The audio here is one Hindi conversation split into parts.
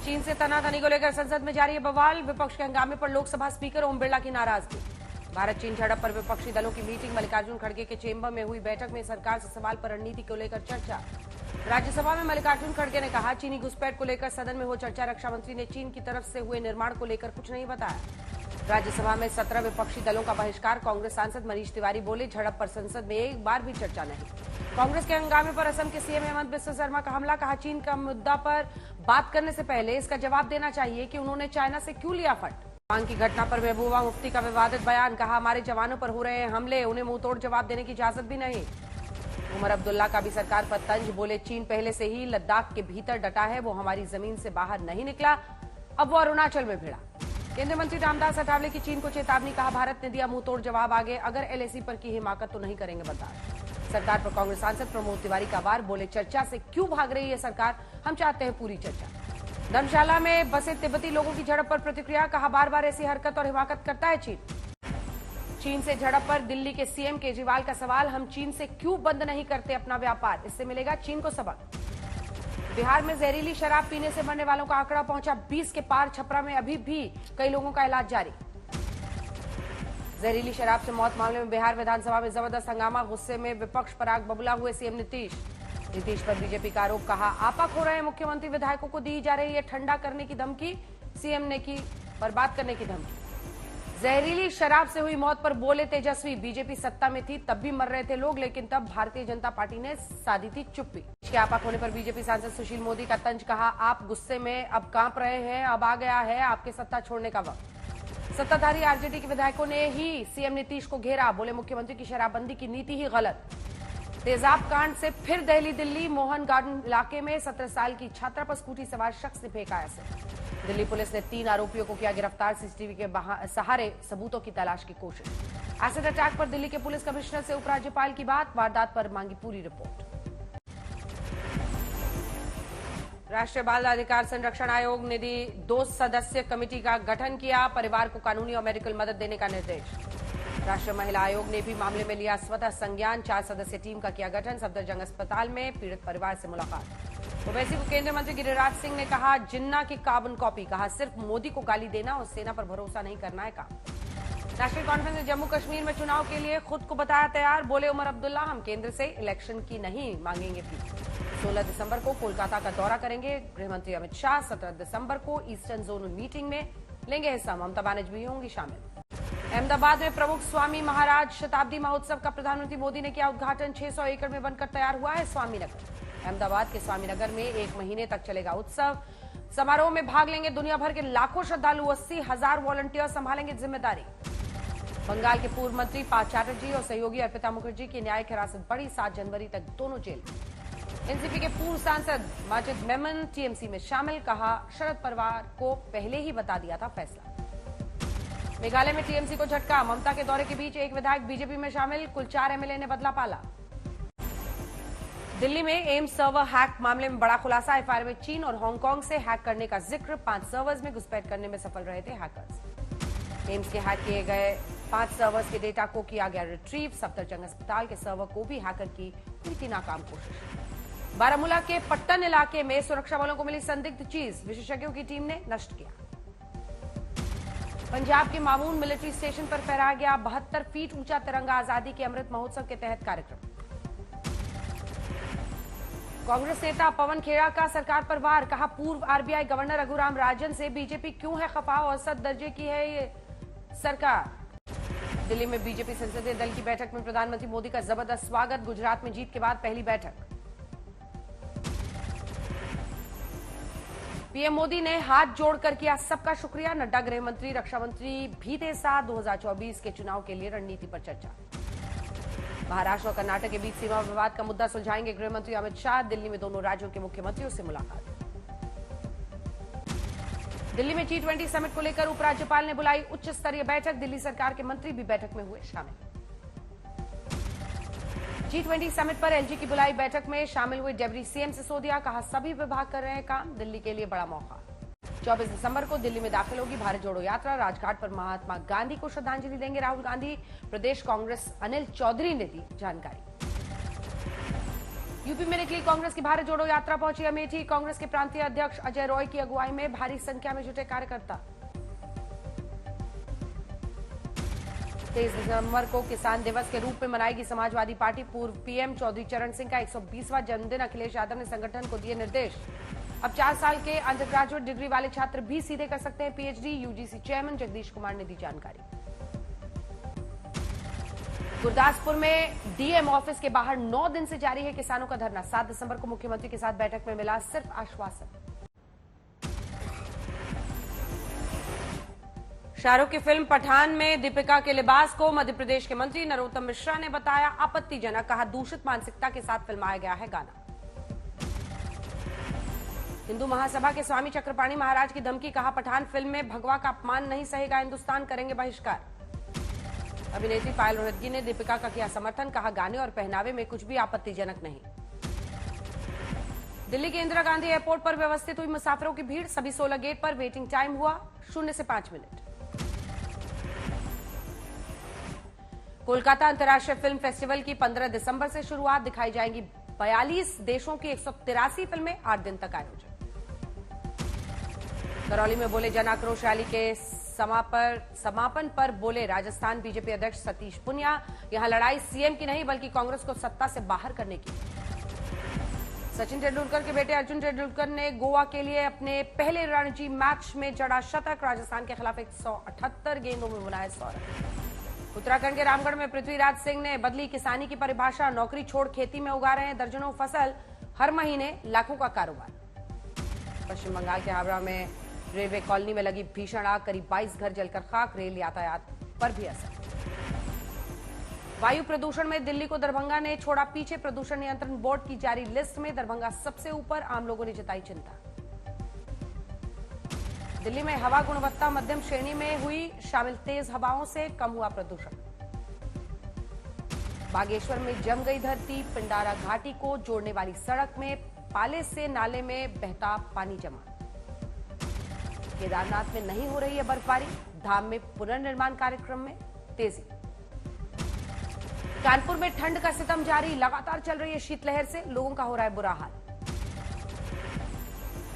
चीन से तनातनी को लेकर संसद में जारी है बवाल। विपक्ष के हंगामे पर लोकसभा स्पीकर ओम बिरला की नाराजगी। भारत चीन झड़प पर विपक्षी दलों की मीटिंग। मल्लिकार्जुन खड़गे के चेंबर में हुई बैठक में सरकार से सवाल पर रणनीति को लेकर चर्चा। राज्यसभा में मल्लिकार्जुन खड़गे ने कहा, चीनी घुसपैठ को लेकर सदन में हो चर्चा। रक्षा मंत्री ने चीन की तरफ से हुए निर्माण को लेकर कुछ नहीं बताया। राज्यसभा में 17 विपक्षी दलों का बहिष्कार। कांग्रेस सांसद मनीष तिवारी बोले, झड़प पर संसद में एक बार भी चर्चा नहीं। कांग्रेस के हंगामे पर असम के सीएम हेमंत बिस्वा शर्मा का हमला। कहा, चीन का मुद्दा पर बात करने से पहले इसका जवाब देना चाहिए कि उन्होंने चाइना से क्यों लिया फट। पांग की घटना पर महबूबा मुफ्ती का विवादित बयान। कहा, हमारे जवानों पर हो रहे हैं हमले, उन्हें मुंहतोड़ जवाब देने की इजाजत भी नहीं। उमर अब्दुल्ला का भी सरकार पर तंज। बोले, चीन पहले से ही लद्दाख के भीतर डटा है, वो हमारी जमीन से बाहर नहीं निकला, अब वो अरुणाचल में भिड़ा। केंद्रीय मंत्री रामदास अठावले की चीन को चेतावनी। कहा, भारत ने दिया मुंहतोड़ जवाब, आगे अगर एलएसी पर की हिमाकत तो नहीं करेंगे बर्दाश्त। सरकार पर कांग्रेस सांसद प्रमोद तिवारी का वार। बोले, चर्चा से क्यों भाग रही है सरकार, हम चाहते हैं पूरी चर्चा। धर्मशाला में बसे तिब्बती लोगों की झड़प पर प्रतिक्रिया। कहा, बार बार ऐसी हरकत और हिमाकत करता है चीन। चीन से झड़प पर दिल्ली के सीएम केजरीवाल का सवाल। हम चीन से क्यों बंद नहीं करते अपना व्यापार, इससे मिलेगा चीन को सबक। बिहार में जहरीली शराब पीने से मरने वालों का आंकड़ा पहुंचा 20 के पार। छपरा में अभी भी कई लोगों का इलाज जारी। जहरीली शराब से मौत मामले में बिहार विधानसभा में जबरदस्त हंगामा। गुस्से में विपक्ष पर आग बबूला हुए सीएम नीतीश पर बीजेपी का आरोप। कहा, आपा खो रहे हैं मुख्यमंत्री, विधायकों को दी जा रही है ठंडा करने की धमकी, सीएम ने की बर्बाद करने की धमकी। जहरीली शराब से हुई मौत पर बोले तेजस्वी, बीजेपी सत्ता में थी तब भी मर रहे थे लोग, लेकिन तब भारतीय जनता पार्टी ने साधी थी चुप्पी। इसके आपा खोने पर बीजेपी सांसद सुशील मोदी का तंज। कहा, आप गुस्से में अब कांप रहे हैं, अब आ गया है आपके सत्ता छोड़ने का वक्त। सत्ताधारी आरजेडी के विधायकों ने ही सीएम नीतीश को घेरा। बोले, मुख्यमंत्री की शराबबंदी की नीति ही गलत। तेजाब कांड से फिर दिल्ली मोहन गार्डन इलाके में 17 साल की छात्रा पर स्कूटी सवार शख्स ने फेंका एसिड। दिल्ली पुलिस ने 3 आरोपियों को किया गिरफ्तार। सीसीटीवी के सहारे सबूतों की तलाश की कोशिश। एसिड अटैक पर दिल्ली के पुलिस कमिश्नर से उपराज्यपाल की बात। वारदात पर मांगी पूरी रिपोर्ट। राष्ट्रीय बाल अधिकार संरक्षण आयोग ने दी 2 सदस्य कमेटी का गठन किया। परिवार को कानूनी और मेडिकल मदद देने का निर्देश। राष्ट्रीय महिला आयोग ने भी मामले में लिया स्वतः संज्ञान। 4 सदस्यीय टीम का किया गठन। सफदरजंग अस्पताल में पीड़ित परिवार से मुलाकात। ओवैसी को केंद्रीय मंत्री गिरिराज सिंह ने कहा, जिन्ना की कार्बन कॉपी। कहा, सिर्फ मोदी को गाली देना और सेना पर भरोसा नहीं करना है काम। नेशनल कॉन्फ्रेंस ने जम्मू कश्मीर में चुनाव के लिए खुद को बताया तैयार। बोले उमर अब्दुल्ला, हम केंद्र से इलेक्शन की नहीं मांगेंगे भी। 16 दिसंबर को कोलकाता का दौरा करेंगे गृहमंत्री अमित शाह। 17 दिसंबर को ईस्टर्न जोन मीटिंग में लेंगे हिस्सा। ममता बनर्जी भी होंगी शामिल। अहमदाबाद में प्रमुख स्वामी महाराज शताब्दी महोत्सव का प्रधानमंत्री मोदी ने किया उद्घाटन। 600 एकड़ में बनकर तैयार हुआ है स्वामीनगर। अहमदाबाद के स्वामीनगर में 1 महीने तक चलेगा उत्सव। समारोह में भाग लेंगे दुनिया भर के लाखों श्रद्धालु। 80,000 वॉलंटियर संभालेंगे जिम्मेदारी। बंगाल के पूर्व मंत्री पा चैटर्जी और सहयोगी अर्पिता मुखर्जी की न्यायिक हिरासत बढ़ी। 7 जनवरी तक दोनों जेल। एनसीपी के पूर्व सांसद माजिद मेमन टीएमसी में शामिल। कहा, शरद पवार को पहले ही बता दिया था फैसला। मेघालय में टीएमसी को झटका। ममता के दौरे के बीच एक विधायक बीजेपी में शामिल। कुल 4 एमएलए ने बदला पाला। दिल्ली में एम्स सर्वर हैक मामले में बड़ा खुलासा। एफआईआर में चीन और हांगकांग से हैक करने का जिक्र। 5 सर्वर्स में घुसपैठ करने में सफल रहे थे हैकर्स। एम्स के हैक किए गए 5 सर्वर्स के डेटा को किया गया रिट्रीव। सफदरजंग अस्पताल के सर्वर को भी हैकर की हुई थी नाकाम कोशिश। बारामूला के पट्टन इलाके में सुरक्षा बलों को मिली संदिग्ध चीज, विशेषज्ञों की टीम ने नष्ट किया। पंजाब के मामून मिलिट्री स्टेशन पर फहराया गया 72 फीट ऊंचा तिरंगा। आजादी के अमृत महोत्सव के तहत कार्यक्रम। कांग्रेस नेता पवन खेड़ा का सरकार पर वार। कहा, पूर्व आरबीआई गवर्नर रघुराम राजन से बीजेपी क्यों है खफा, औसत दर्जे की है ये सरकार। दिल्ली में बीजेपी संसदीय दल की बैठक में प्रधानमंत्री मोदी का जबरदस्त स्वागत। गुजरात में जीत के बाद पहली बैठक। पीएम मोदी ने हाथ जोड़कर किया सबका शुक्रिया। नड्डा गृह मंत्री, रक्षा मंत्री भी थे साथ। 2024 के चुनाव के लिए रणनीति पर चर्चा। महाराष्ट्र और कर्नाटक के बीच सीमा विवाद का मुद्दा सुलझाएंगे गृह मंत्री अमित शाह। दिल्ली में दोनों राज्यों के मुख्यमंत्रियों से मुलाकात। दिल्ली में G20 समिट को लेकर उपराज्यपाल ने बुलाई उच्च स्तरीय बैठक। दिल्ली सरकार के मंत्री भी बैठक में हुए शामिल। G20 समिट पर एलजी की बुलाई बैठक में शामिल हुए डेप्यूटी सीएम सिसोदिया। कहा, सभी विभाग कर रहे हैं काम, दिल्ली के लिए बड़ा मौका। 24 दिसंबर को दिल्ली में दाखिल होगी भारत जोड़ो यात्रा। राजघाट पर महात्मा गांधी को श्रद्धांजलि देंगे राहुल गांधी। प्रदेश कांग्रेस अनिल चौधरी ने दी जानकारी। यूपी में निकली कांग्रेस की भारत जोड़ो यात्रा पहुंची अमेठी। कांग्रेस के प्रांतीय अध्यक्ष अजय रॉय की अगुवाई में भारी संख्या में जुटे कार्यकर्ता। 23 दिसंबर को किसान दिवस के रूप में मनाएगी समाजवादी पार्टी। पूर्व पीएम चौधरी चरण सिंह का 120वां जन्मदिन। अखिलेश यादव ने संगठन को दिए निर्देश। अब 4 साल के अंडर ग्रेजुएट डिग्री वाले छात्र भी सीधे कर सकते हैं PhD. UGC chairman Jagdish Kumar ने दी जानकारी। गुरदासपुर में डीएम ऑफिस के बाहर 9 दिन से जारी है किसानों का धरना। 7 दिसंबर को मुख्यमंत्री के साथ बैठक में मिला सिर्फ आश्वासन। शाहरुख की फिल्म पठान में दीपिका के लिबास को मध्य प्रदेश के मंत्री नरोत्तम मिश्रा ने बताया आपत्तिजनक। कहा दूषित मानसिकता के साथ फिल्माया गया है गाना। हिंदू महासभा के स्वामी चक्रपाणी महाराज की धमकी। कहा पठान फिल्म में भगवा का अपमान नहीं सहेगा हिंदुस्तान, करेंगे बहिष्कार। अभिनेत्री पायल रोहतगी ने दीपिका का किया समर्थन। कहा गाने और पहनावे में कुछ भी आपत्तिजनक नहीं। दिल्ली के इंदिरा गांधी एयरपोर्ट पर व्यवस्थित हुई मुसाफिरों की भीड़। सभी 16 गेट पर वेटिंग टाइम हुआ 0 से 5 मिनट। कोलकाता अंतर्राष्ट्रीय फिल्म फेस्टिवल की 15 दिसंबर से शुरुआत। दिखाई जाएंगी 42 देशों की 183 फिल्में। 8 दिन तक आयोजन। करौली में बोले जन आक्रोश रैली के समापन पर बोले राजस्थान बीजेपी अध्यक्ष सतीश पुनिया। यहां लड़ाई सीएम की नहीं बल्कि कांग्रेस को सत्ता से बाहर करने की। सचिन तेंदुलकर के बेटे अर्जुन तेंदुलकर ने गोवा के लिए अपने पहले रणजी मैच में जड़ा शतक। राजस्थान के खिलाफ 178 गेंदों में बनाया 100 रन। उत्तराखंड के रामगढ़ में पृथ्वीराज सिंह ने बदली किसानी की परिभाषा। नौकरी छोड़ खेती में उगा रहे हैं दर्जनों फसल, हर महीने लाखों का कारोबार। पश्चिम बंगाल के हावड़ा में रेलवे कॉलोनी में लगी भीषण आग। करीब 22 घर जलकर खाक। रेल यातायात पर भी असर। वायु प्रदूषण में दिल्ली को दरभंगा ने छोड़ा पीछे। प्रदूषण नियंत्रण बोर्ड की जारी लिस्ट में दरभंगा सबसे ऊपर। आम लोगों ने जताई चिंता। दिल्ली में हवा गुणवत्ता मध्यम श्रेणी में हुई शामिल। तेज हवाओं से कम हुआ प्रदूषण। बागेश्वर में जम गई धरती। पिंडारा घाटी को जोड़ने वाली सड़क में पाले से नाले में बहता पानी जमा। केदारनाथ में नहीं हो रही है बर्फबारी। धाम में पुनर्निर्माण कार्यक्रम में तेजी। कानपुर में ठंड का सितम जारी। लगातार चल रही है शीतलहर से लोगों का हो रहा है बुरा हाल।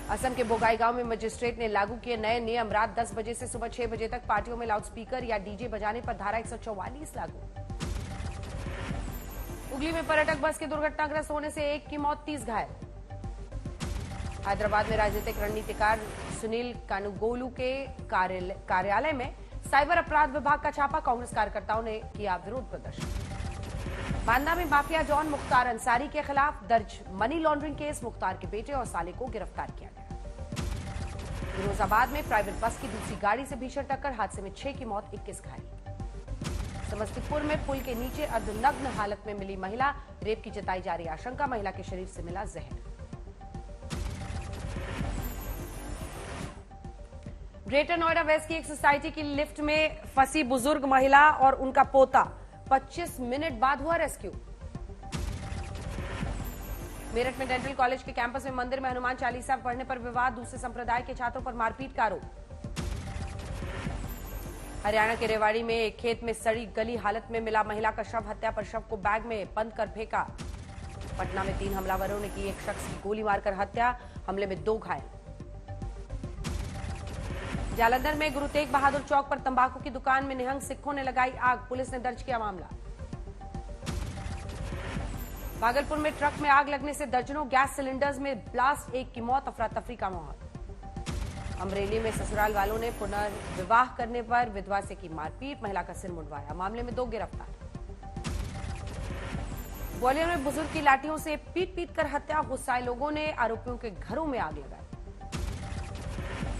असम के बोगाई गांव में मजिस्ट्रेट ने लागू किए नए नियम। रात 10 बजे से सुबह 6 बजे तक पार्टियों में लाउडस्पीकर या डीजे बजाने पर धारा 144 लागू। हुगली में पर्यटक बस के दुर्घटनाग्रस्त होने से 1 की मौत, 30 घायल। हैदराबाद में राजनीतिक रणनीतिकार सुनील कानुगोलू के कार्यालय में साइबर अपराध विभाग का छापा। कांग्रेस कार्यकर्ताओं ने किया विरोध प्रदर्शन। बांदा में माफिया जॉन मुख्तार अंसारी के खिलाफ दर्ज मनी लॉन्ड्रिंग केस। मुख्तार के बेटे और साले को गिरफ्तार किया गया। फिरोजाबाद में प्राइवेट बस की दूसरी गाड़ी से भीषण टक्कर। हादसे में 6 की मौत, 21 घायल। समस्तीपुर में पुल के नीचे अर्धनग्न हालत में मिली महिला। रेप की जताई जा रही आशंका। महिला के शरीर से मिला जहर। ग्रेटर नोएडा वेस्ट की एक सोसाइटी की लिफ्ट में फंसी बुजुर्ग महिला और उनका पोता। 25 मिनट बाद हुआ रेस्क्यू। मेरठ में डेंटल कॉलेज के कैंपस में मंदिर में हनुमान चालीसा पढ़ने पर विवाद। दूसरे संप्रदाय के छात्रों पर मारपीट का आरोप। हरियाणा के रेवाड़ी में एक खेत में सड़ी गली हालत में मिला महिला का शव। हत्या पर शव को बैग में बंद कर फेंका। पटना में 3 हमलावरों ने की एक शख्स की गोली मारकर हत्या। हमले में 2 घायल। जालंधर में गुरु तेग बहादुर चौक पर तंबाकू की दुकान में निहंग सिखों ने लगाई आग। पुलिस ने दर्ज किया मामला। भागलपुर में ट्रक में आग लगने से दर्जनों गैस सिलेंडर्स में ब्लास्ट। 1 की मौत, अफरा तफरी का माहौल। अमरेली में ससुराल वालों ने पुनर्विवाह करने पर विधवा से की मारपीट। महिला का सिर मुंडवाया। मामले में 2 गिरफ्तार। ग्वालियर में बुजुर्ग की लाठियों से पीट कर हत्या। गुस्साए लोगों ने आरोपियों के घरों में आग लगाई।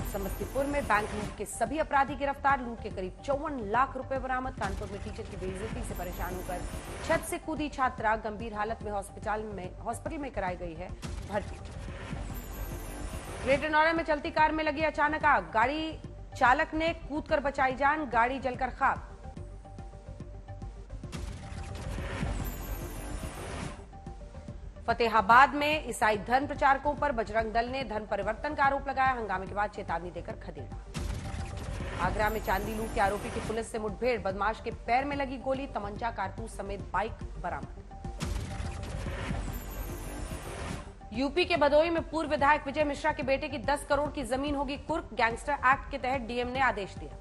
समस्तीपुर में बैंक लूट के सभी अपराधी गिरफ्तार। लूट के करीब 54 लाख रुपए बरामद। कानपुर में टीचर की बेइज्जती से परेशान होकर छत से कूदी छात्रा। गंभीर हालत में हॉस्पिटल में कराई गई है भर्ती। ग्रेटर नोएडा में चलती कार में लगी अचानक आग। गाड़ी चालक ने कूदकर बचाई जान। गाड़ी जलकर खाक। फतेहाबाद में ईसाई धर्म प्रचारकों पर बजरंग दल ने धर्म परिवर्तन का आरोप लगाया। हंगामे के बाद चेतावनी देकर खदेड़ा। आगरा में चांदी लूट के आरोपी की पुलिस से मुठभेड़। बदमाश के पैर में लगी गोली। तमंचा, कारतूस समेत बाइक बरामद। यूपी के भदोही में पूर्व विधायक विजय मिश्रा के बेटे की 10 करोड़ की जमीन होगी कुर्क। गैंगस्टर एक्ट के तहत डीएम ने आदेश दिया।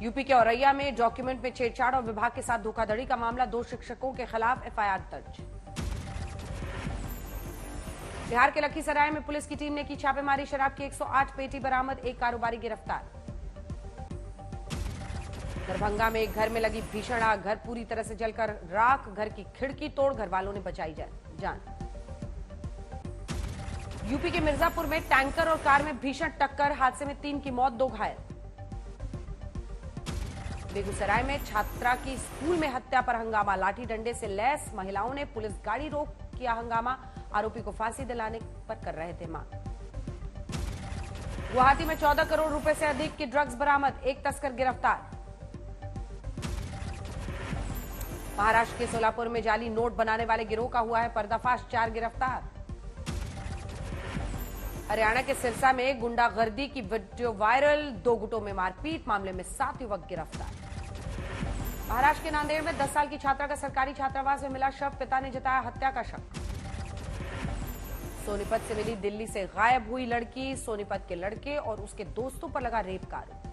यूपी के औरैया में डॉक्यूमेंट में छेड़छाड़ और विभाग के साथ धोखाधड़ी का मामला, 2 शिक्षकों के खिलाफ एफआईआर दर्ज। बिहार के लखीसराय में पुलिस की टीम ने की छापेमारी, शराब की 108 पेटी बरामद, 1 कारोबारी गिरफ्तार। दरभंगा में एक घर में लगी भीषण आग, घर पूरी तरह से जलकर राख, घर की खिड़की तोड़ घर वालों ने बचाई जान। यूपी के मिर्जापुर में टैंकर और कार में भीषण टक्कर, हादसे में 3 की मौत, 2 घायल। बेगूसराय में छात्रा की स्कूल में हत्या पर हंगामा, लाठी डंडे से लैस महिलाओं ने पुलिस गाड़ी रोक किया हंगामा, आरोपी को फांसी दिलाने पर कर रहे थे मांग। गुवाहाटी में 14 करोड़ रुपए से अधिक की ड्रग्स बरामद, 1 तस्कर गिरफ्तार। महाराष्ट्र के सोलापुर में जाली नोट बनाने वाले गिरोह का हुआ है पर्दाफाश, 4 गिरफ्तार। हरियाणा के सिरसा में गुंडागर्दी की वीडियो वायरल, 2 गुटों में मारपीट, मामले में 7 युवक गिरफ्तार। महाराष्ट्र के नांदेड़ में 10 साल की छात्रा का सरकारी छात्रावास में मिला शव, पिता ने जताया हत्या का शक। सोनीपत से मिली दिल्ली से गायब हुई लड़की, सोनीपत के लड़के और उसके दोस्तों पर लगा रेप का आरोप।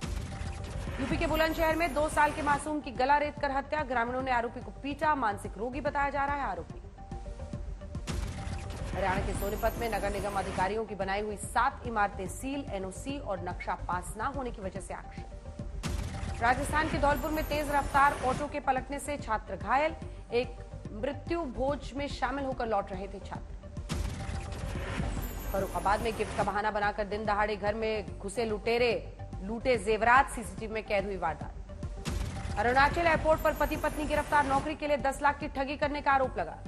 यूपी के बुलंदशहर में 2 साल के मासूम की गला रेत कर हत्या, ग्रामीणों ने आरोपी को पीटा, मानसिक रोगी बताया जा रहा है आरोपी। हरियाणा के सोनीपत में नगर निगम अधिकारियों की बनाई हुई 7 इमारतें सील, एनओसी और नक्शा पास न होने की वजह से आक्षेप। राजस्थान के धौलपुर में तेज रफ्तार ऑटो के पलटने से छात्र घायल, एक मृत्यु भोज में शामिल होकर लौट रहे थे छात्र। फर्रुखाबाद में गिफ्ट का बहाना बनाकर दिन दहाड़े घर में घुसे लुटेरे, लूटे जेवरात, सीसीटीवी में कैद हुई वारदात। अरुणाचल एयरपोर्ट पर पति पत्नी गिरफ्तार, नौकरी के लिए 10 लाख की ठगी करने का आरोप लगा।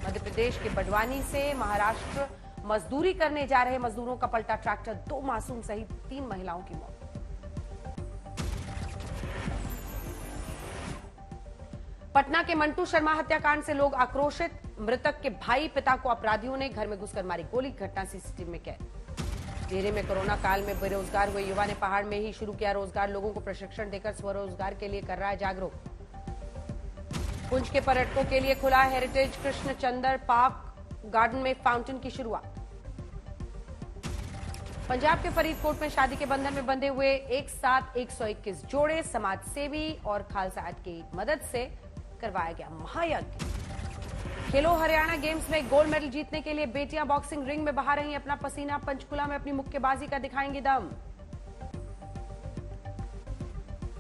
मध्य प्रदेश के बड़वानी से महाराष्ट्र मजदूरी करने जा रहे मजदूरों का पलटा ट्रैक्टर, 2 मासूम सहित 3 महिलाओं की मौत। पटना के मंटू शर्मा हत्याकांड से लोग आक्रोशित, मृतक के भाई पिता को अपराधियों ने घर में घुसकर मारी गोली, घटना सीसीटीवी में कैद। टिहरी में कोरोना काल में बेरोजगार हुए युवा ने पहाड़ में ही शुरू किया रोजगार, लोगों को प्रशिक्षण देकर स्वरोजगार के लिए कर रहा है जागरूक। पुंछ के पर्यटकों के लिए खुला हेरिटेज कृष्णचंदर पार्क गार्डन में फाउंटेन की शुरुआत। पंजाब के फरीदकोट में शादी के बंधन में बंधे हुए एक साथ 121 जोड़े, समाज सेवी और खालसा ऐड की मदद से करवाया गया महायज्ञ। खेलो हरियाणा गेम्स में गोल्ड मेडल जीतने के लिए बेटियां बॉक्सिंग रिंग में बहा रही हैं अपना पसीना, पंचकुला में अपनी मुक्केबाजी का दिखाएंगी दम।